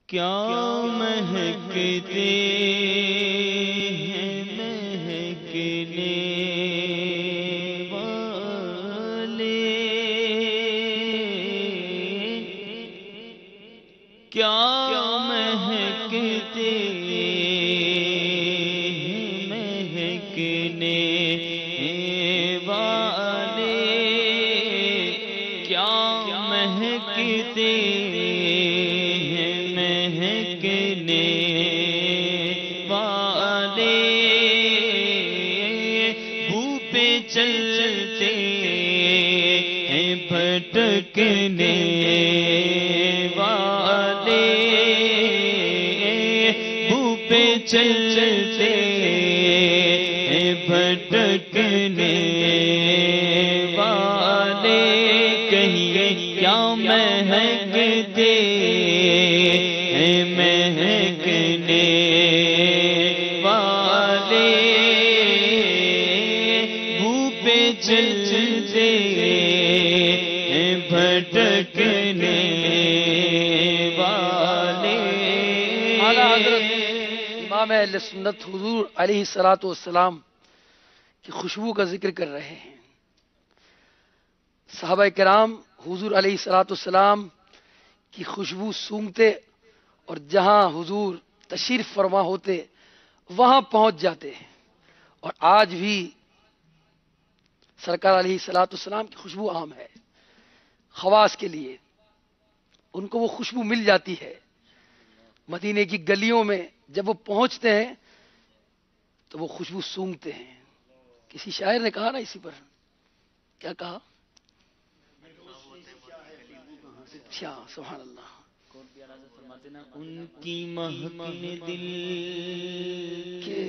کیا مہکتے ہیں مہکنے والے، کیا مہکتے ہیں مہکنے والے، کیا مہکتے چلتے ہیں بھٹکنے والے، بو پہ چلتے ہیں بھٹکنے والے، کہیے کیا مہکتے ہیں مہکنے والے، چلتے ہیں بھٹکنے والے۔ اعلیٰ حضرت امام اہل سنت حضور علیہ السلام کی خوشبو کا ذکر کر رہے ہیں۔ صحابہ کرام حضور علیہ السلام کی خوشبو سونگھتے اور جہاں حضور تشریف فرما ہوتے وہاں پہنچ جاتے ہیں، اور آج بھی سرکار علیہ السلام کی خوشبو عام ہے۔ خواص کے لیے ان کو وہ خوشبو مل جاتی ہے۔ مدینے کی گلیوں میں جب وہ پہنچتے ہیں تو وہ خوشبو سونگھتے ہیں۔ کسی شاعر نے کہا نا اسی پر، کیا کہا؟ اچھا، سبحان اللہ۔ ان کی مہک نے دل کے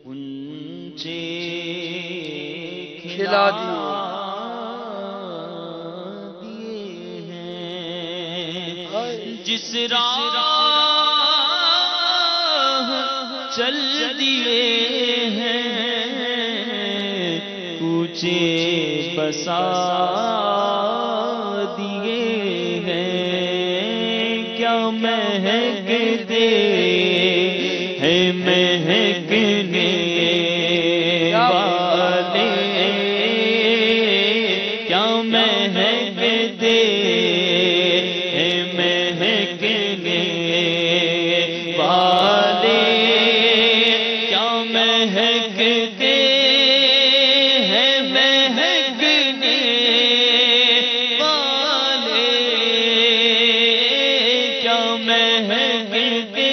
انچے کھلا دیے ہیں، جس راہ چل دیے ہیں کوچے بسا دیے ہیں، کیا مہکتے ہیں مہکنے والے، کیا مہکتے ہیں مہکنے والے، کیا مہکتے ہیں مہکنے والے، کیا مہکتے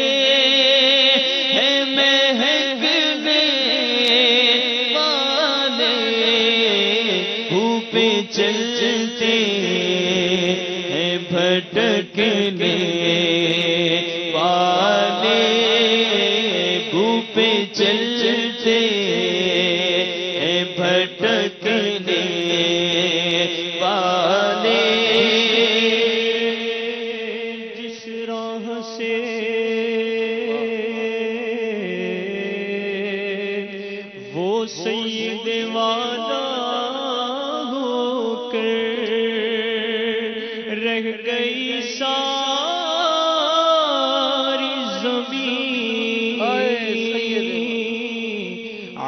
ہیں مہکنے والے، بھوپے چلتے ہیں بھٹکنے والے، بھوپے چلتے ہیں بھٹکنے والے، جس راہ سے وہ سید والا ہو کر رہ گئی ساری زمین،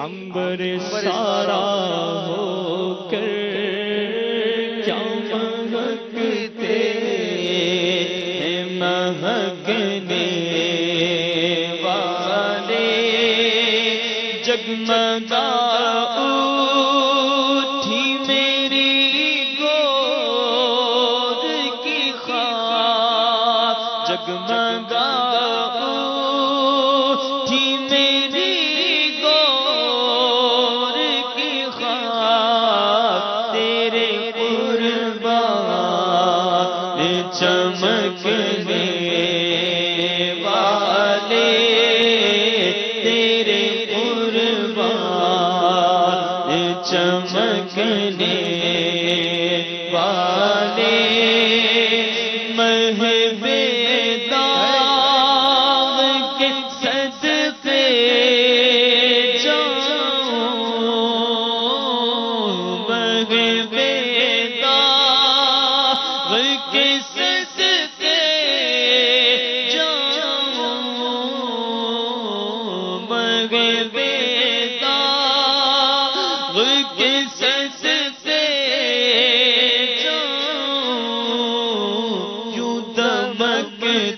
عنبر سارا ہو کر کیا مہکتے ہیں مہکنے والے، جگمگا اٹھی میری گود کی خاک، جگمگا اٹھی میری گود کی خاک، تیرے قربان چمکنے والے، تیرے چمکنے والے، مہب داغ کے صدقے جاؤں، مہب داغ کے صدقے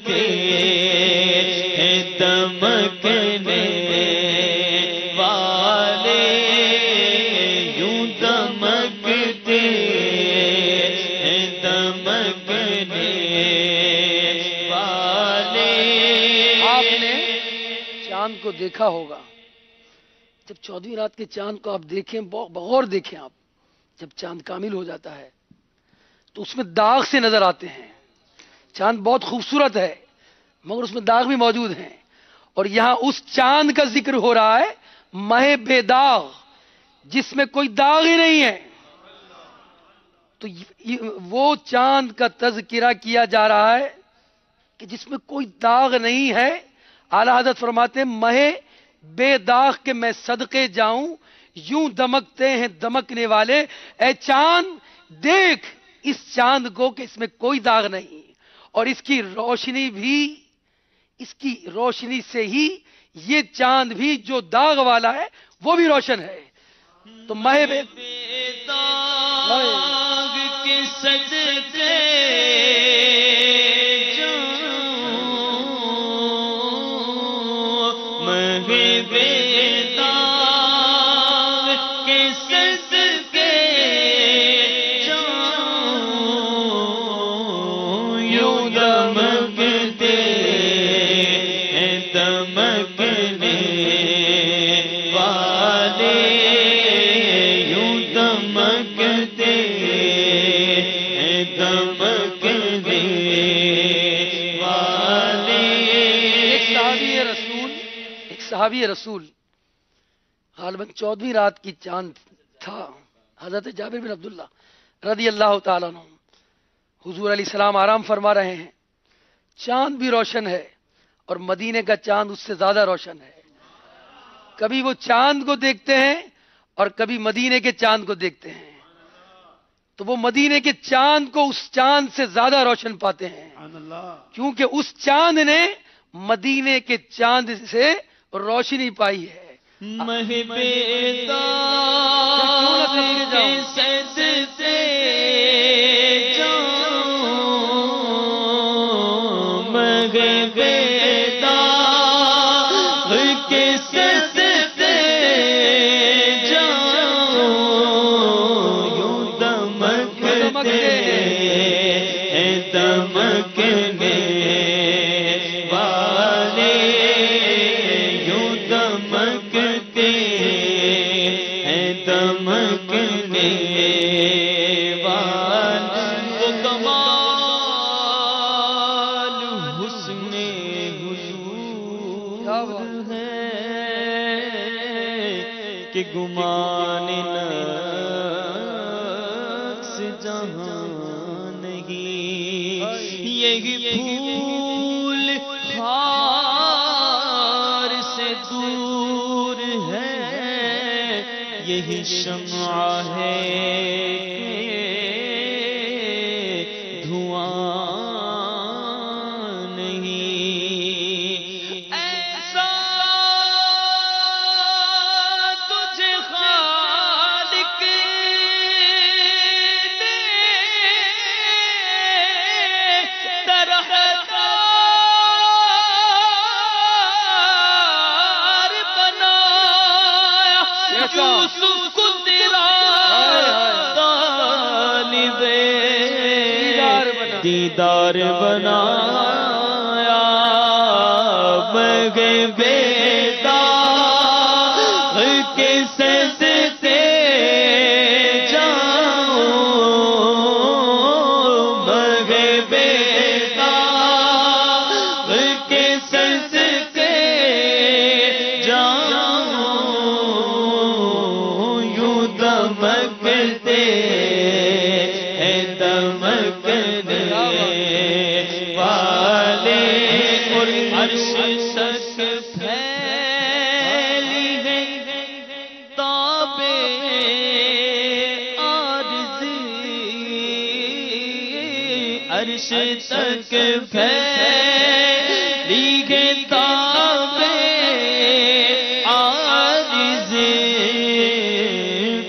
ہیں دمکنے والے، یوں دمکتے ہیں دمکنے والے۔ آپ نے چاند کو دیکھا ہوگا، جب 14ویں رات کے چاند کو آپ دیکھیں، بغور دیکھیں آپ، جب چاند کامل ہو جاتا ہے تو اس میں داغ سے نظر آتے ہیں۔ چاند بہت خوبصورت ہے مگر اس میں داغ بھی موجود ہیں، اور یہاں اس چاند کا ذکر ہو رہا ہے مہ بے داغ، جس میں کوئی داغ ہی نہیں ہے۔ تو وہ چاند کا تذکرہ کیا جا رہا ہے کہ جس میں کوئی داغ نہیں ہے۔ اعلیٰ حضرت فرماتے ہیں مہ بے داغ کے میں صدقے جاؤں، یوں دمکتے ہیں دمکنے والے۔ اے چاند دیکھ اس چاند کو کہ اس میں کوئی داغ نہیں، اور اس کی روشنی بھی، اس کی روشنی سے ہی یہ چاند بھی جو داغ والا ہے وہ بھی روشن ہے۔ تو مہ بے داغ کے صدقے صحابی رسول غالباً 14ویں رات کی چاند تھا، حضرت جابر بن عبداللہ رضی اللہ تعالیٰ عنہ، حضور علیہ السلام آرام فرما رہے ہیں، چاند بھی روشن ہے اور مدینے کا چاند اس سے زیادہ روشن ہے۔ کبھی وہ چاند کو دیکھتے ہیں اور کبھی مدینے کے چاند کو دیکھتے ہیں، تو وہ مدینے کے چاند کو اس چاند سے زیادہ روشن پاتے ہیں، کیونکہ اس چاند نے مدینے کے چاند سے روشنی پائی ہے۔ مہ بے داغ کے صدقے جاؤں، مہ بے داغ کے صدقے جاؤں، یوں دمکتے ہیں دمکنے والے، کہ گمان نفس جہاں نہیں، یہی پھول خار سے دور ہے، یہی شمع ہے دیدار بنایا، مہ بے داغ کے صدقے جاؤں، مہ بے داغ کے صدقے جاؤں، یوں دمکتے ہیں دمکنے والے، اور عرش تک پھیلی ہے تابِ عارضی، عرش تک پھیلی ہے تابِ عارضی،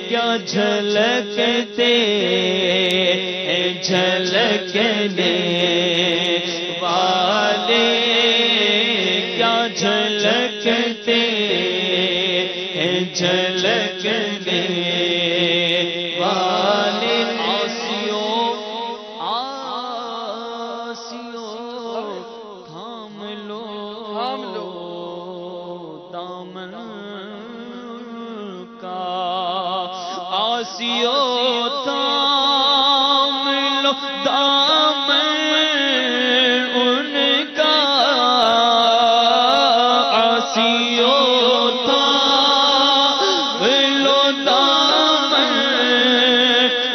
کیا جھلکتے جھلکنے والے آسیو تھام لو دامن ان کا، آسیو تھام لو دامن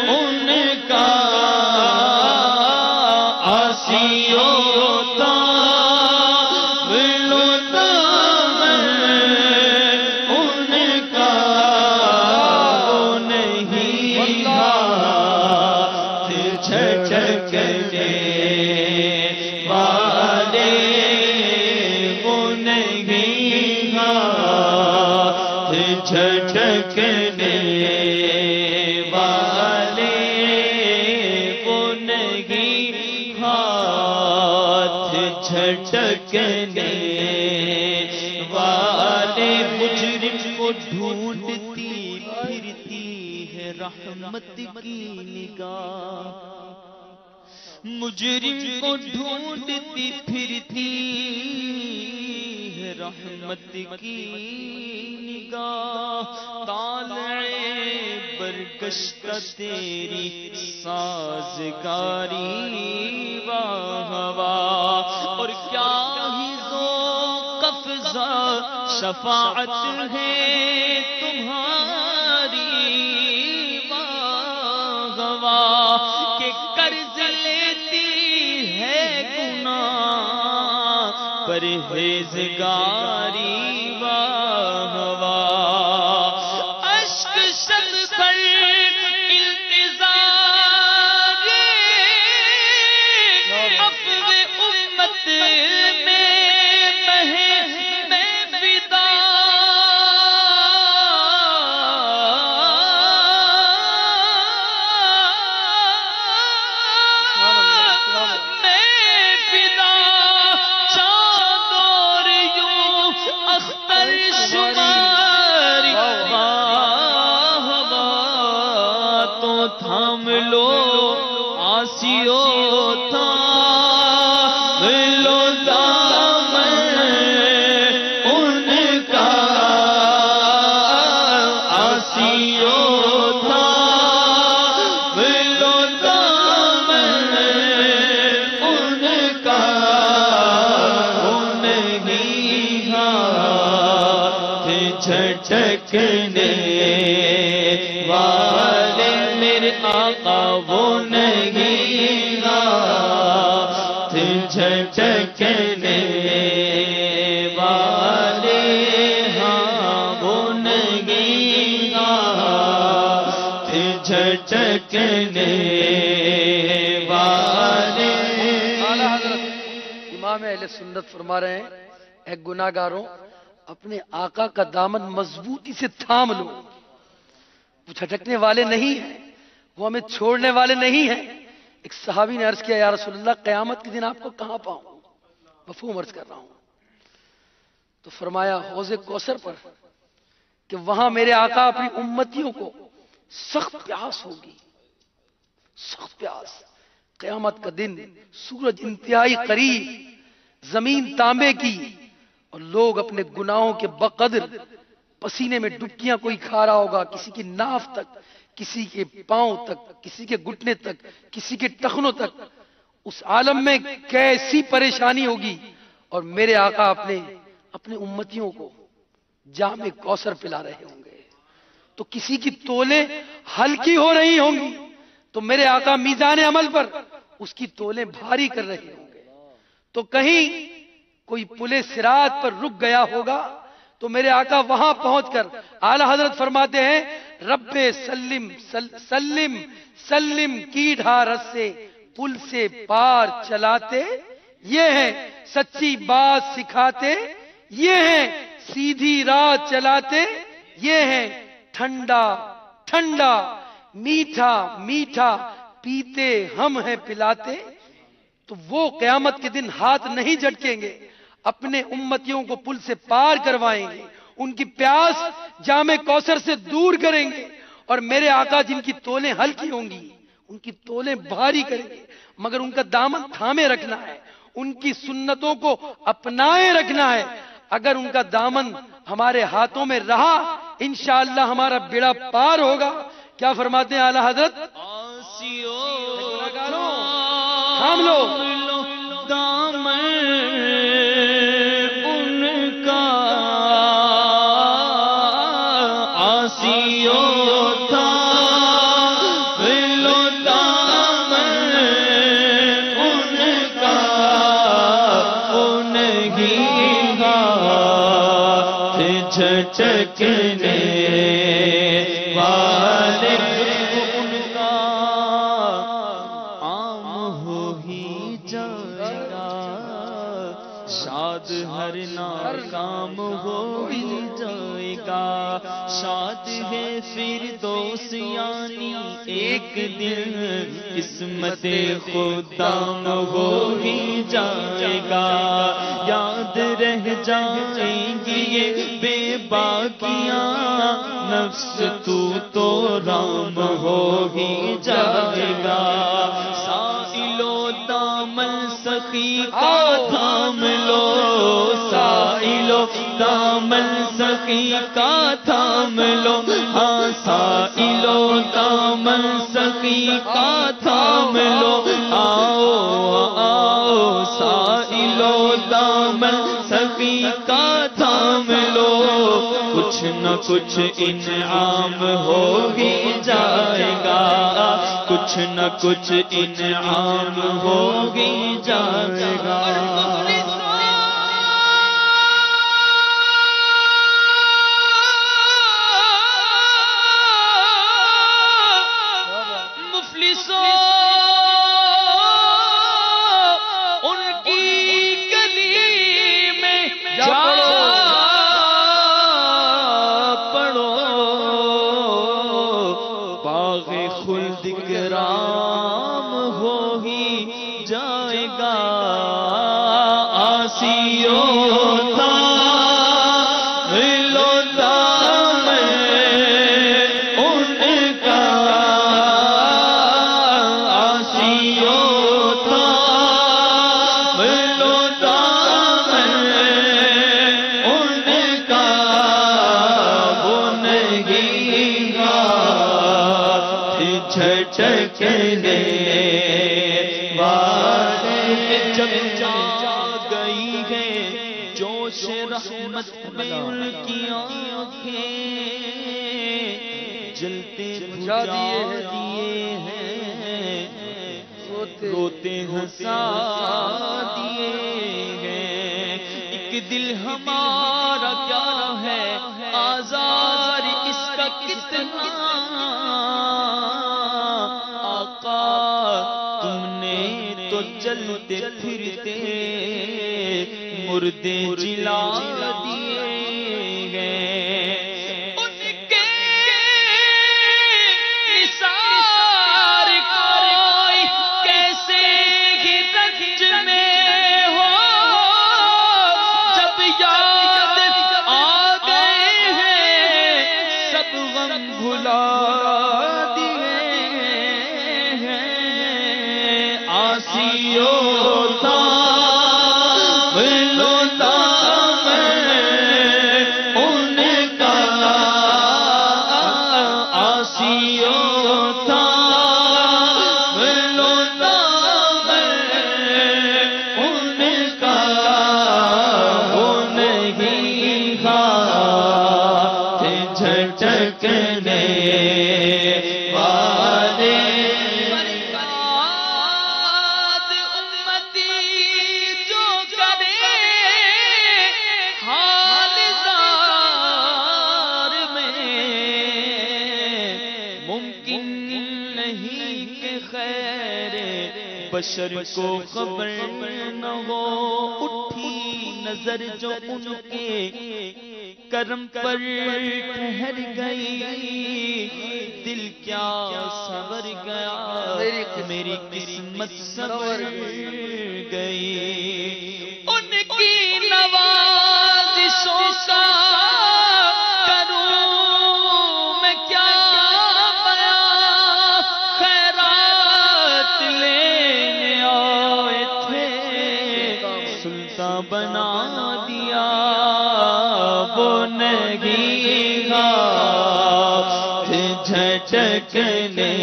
ان کا، آسیو تھام لو دامن ان کا، وہ نہیں ہاتھ جھٹکنے والے، وہ نہیں ہاتھ جھٹکنے والے، وہ نہیں ہاتھ جھٹکنے والے، مجرم کو ڈھونڈتی پھرتی ہے رحمت کی نگاہ، مجرم کو ڈھونڈتی پھرتی ہے رحمت کی نگاہ، طالع برگشتہ تیری سازگاری واہ واہ، اور کیا ہی ذوق افزا شفاعت ہے تمہاری واہ واہ، کہ قرض لیتی ہے گناہ پرہیزگاری واہ واہ، اشک شب پر التزام عفو امت میں بہے میں فدا، تھام لو آسیو تھام لو دامن ان کا، آسیو تھام لو دامن ان کا، نہیں ہاتھ جھٹکنے والے، میرے آقا وہ نہیں ہاتھ جھٹکنے والے، ہاں وہ نہیں ہاتھ جھٹکنے والے۔ اعلیٰ حضرت امام اہل سنت فرما رہے ہیں، اے گناہگاروں اپنے آقا کا دامن مضبوطی سے تھام لو، وہ جھٹکنے والے نہیں ہیں، وہ ہمیں چھوڑنے والے نہیں ہیں۔ ایک صحابی نے عرض کیا یا رسول اللہ قیامت کے دن آپ کو کہاں پاؤں؟ مفہوم عرض کر رہا ہوں۔ تو فرمایا حوض کوثر پر، کہ وہاں میرے آقا اپنی امتیوں کو سخت پیاس ہوگی، سخت پیاس، قیامت کا دن، سورج انتہائی قریب، زمین تانبے کی، اور لوگ اپنے گناہوں کے بقدر پسینے میں ڈبکیاں کوئی کھا رہا ہوگا، کسی کی ناف تک، کسی کے پاؤں تک، کسی کے گھٹنے تک، کسی کے ٹخنوں تک، اس عالم میں کیسی پریشانی ہوگی، اور میرے آقا اپنے امتیوں کو جام کوثر پلا رہے ہوں گے، تو کسی کی تولیں ہلکی ہو رہی ہوں گی، تو میرے آقا میزان عمل پر اس کی تولیں بھاری کر رہے ہوں گے، تو کہیں کوئی پل صراط پر رک گیا ہوگا، تو میرے آقا وہاں پہنچ کر اعلیٰ حضرت فرماتے ہیں رب سلم سلم سلم کی ڈھارس سے پل سے پار چلاتے، یہ ہیں سچی بات سکھاتے، یہ ہیں سیدھی راہ چلاتے، یہ ہیں ٹھنڈا ٹھنڈا میٹھا میٹھا پیتے ہم ہیں پلاتے۔ تو وہ قیامت کے دن ہاتھ نہیں جھٹکیں گے، اپنے امتیوں کو پل سے پار کروائیں گے، ان کی پیاس جام کوثر سے دور کریں گے، اور میرے آقا جن کی تولیں ہلکی ہوں گی ان کی تولیں بھاری کریں گے، مگر ان کا دامن تھامے رکھنا ہے، ان کی سنتوں کو اپنائے رکھنا ہے۔ اگر ان کا دامن ہمارے ہاتھوں میں رہا انشاءاللہ ہمارا بیڑا پار ہوگا، کیا فرماتے ہیں اعلیٰ حضرت؟ تھام لو دامن ان کا، آسیو تھام لو دامن ان کا، انہیں ہاتھ جھٹکنے والے ان کا عام ہو ہی جائے گا، شاد ہر ناکام ہو ہی جائے گا، شاد ہے فردوس یعنی ایک دن قسمت خوددام ہو ہی جائے گا، یاد رہ جائیں گی یہ بے باقیاں، نفس تو رام ہو ہی جائے گا، سائلو دامن سخی کا تھام لو، سائلو دامن سخی کا تھام لو، ہاں سائلو دامن سخی کا تھام لو، آؤ آؤ سائلو دامن سخی کا تھام لو، کچھ نہ کچھ انعام ہو ہی جائے گا، کچھ نہ کچھ انعام ہو ہی جائے گا۔ کرام ہو ہی جائے گا، آسیو تھام لو دامن ان کا، آسیو تھام لو دامن ان کا، وہ نہیں جھٹکنے والے، جب جا گئی ہے جوش رحمت میں ان کی آنکھیں، جلتے بجھا دیے ہیں، روتے ہنسا دیے ہیں، ایک دل ہمارا کیا ہے آزار اس کا کتنا، تم نے تو چلتے پھرتے مردے جلا دیے گئے، ان کے نثار کوئی کیسے ہی رنج میں ہو، جب یاد آ گئے ہیں سب غم بھلا آسیو تھام لو دامن ان کا، آسیو تھام لو دامن ان کا، وہ نہیں ہاتھ جھٹکنے والے، بشر کو خبر نہ ہو، اٹھی نظر جو ان کے کرم پر ٹھہر گئی، دل کیا سنور گیا، میری قسمت سنور گئی، ان کی نوازشوں کا کروں میں کیا بیان، خیرات لینے آئے تھے سلطان بنا دیا، وہ نہیں گا بھٹکنے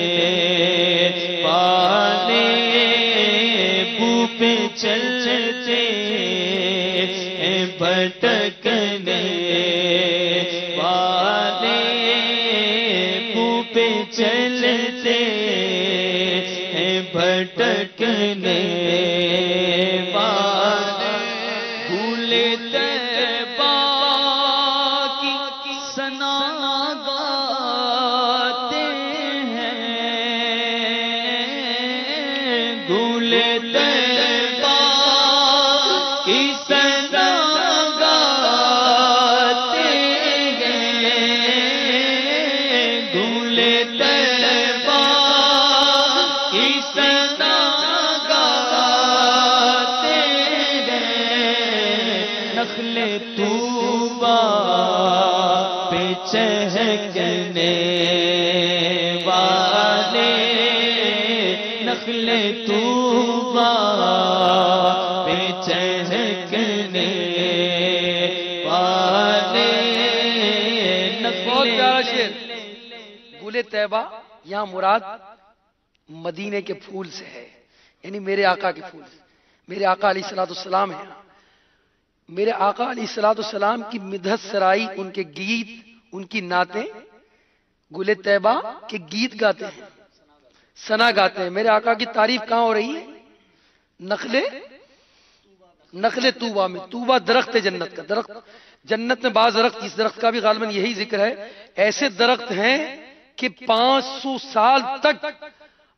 والے بو پہ چلتے ہیں بھٹکنے والے بو پہ چلتے ہیں بھٹکنے والے بھولے طیبہ کی ثنا گاتے ہیں بھولے طیبہ کی ثنا گاتے ہیں بھولے طیبہ کی ثنا گاتے ہیں نخل طوبیٰ پہ چہکنے والے نخل طوبیٰ پہ چہکنے والے بہت پیارا شعر. گل طیبہ یہاں مراد مدینے کے پھول سے ہے، یعنی میرے آقا کے پھول سے. میرے آقا علیہ الصلوۃ والسلام ہیں. میرے آقا علیہ الصلوۃ والسلام کی مدحت سرائی، ان کے گیت، ان کی نعتیں گل طیبہ کے گیت گاتے ہیں، ثنا گاتے ہیں. میرے آقا کی تعریف کہاں ہو رہی ہے؟ نخل طوبہ میں. طوبہ درخت ہے، جنت کا درخت. جنت میں بعض درخت، اس درخت کا بھی غالباً یہی ذکر ہے، ایسے درخت ہیں کہ 500 سال تک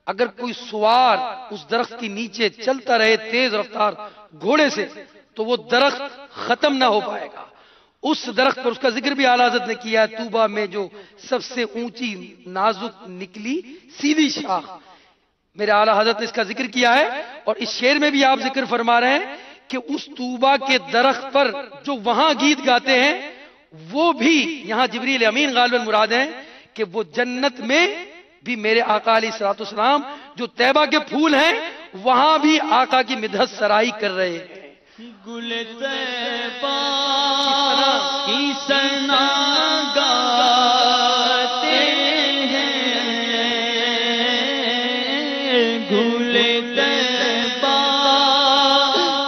اگر کوئی سوار اس درخت کے نیچے چلتا رہے تیز رفتار گھوڑے سے تو وہ درخت ختم نہ ہو پائے گا. اس درخت پر اس کا ذکر بھی اعلیٰ حضرت نے کیا ہے. طوبہ میں جو سب سے اونچی نازک نکلی سیدھی شاخ، میرے اعلیٰ حضرت نے اس کا ذکر کیا ہے. اور اس شعر میں بھی آپ ذکر فرما رہے ہیں کہ اس طوبہ کے درخت پر جو وہاں گیت گاتے ہیں وہ بھی یہاں جبریل امین غالباً مراد ہیں کہ وہ جنت میں بھی میرے آقا علیہ الصلوۃ والسلام جو طیبہ کے پھول ہیں وہاں بھی آقا کی مدحت سرائی کر رہے ہیں. گل طیبہ کی ثنا گاتے ہیں گل طیبہ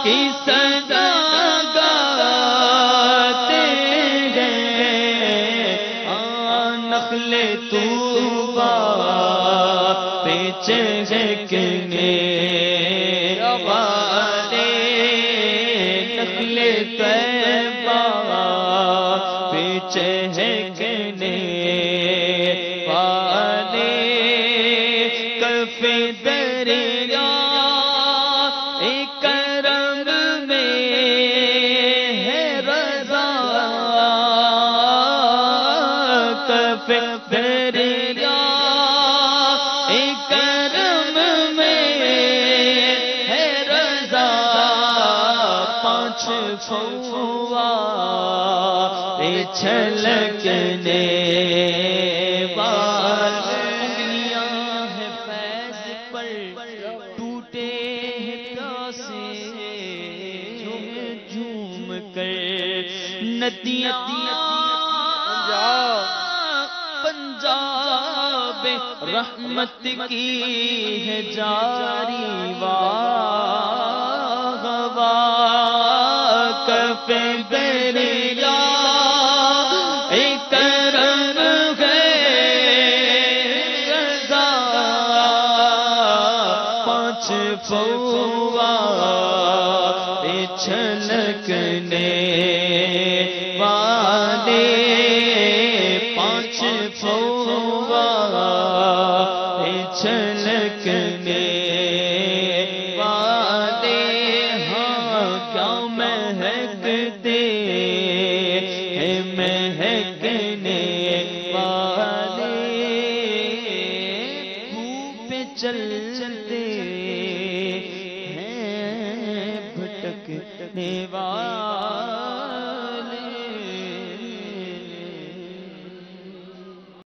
کی ثنا گاتے ہیں نخل طوبیٰ پہ چہکنے والے نخل طیبہ پہ چہکنے والے کف دریا کرم میں ہے رضا کف دریا کرم میں ہے رضا پانچ فوارے چھلکنے والے انگلیاں ہے فیض پر ٹوٹے ہیں پیاسے جھوم کر ندیاں پنجاب رحمت کی ہے جاری واہ واہ کف دریا کرم ہے رضا پانچ فوارے چھلکنے والے پانچ فوارے چھلکنے والے ہاں کیا مہکتے ہیں مہکنے والے خوب چلتے ہیں بھٹکنے والے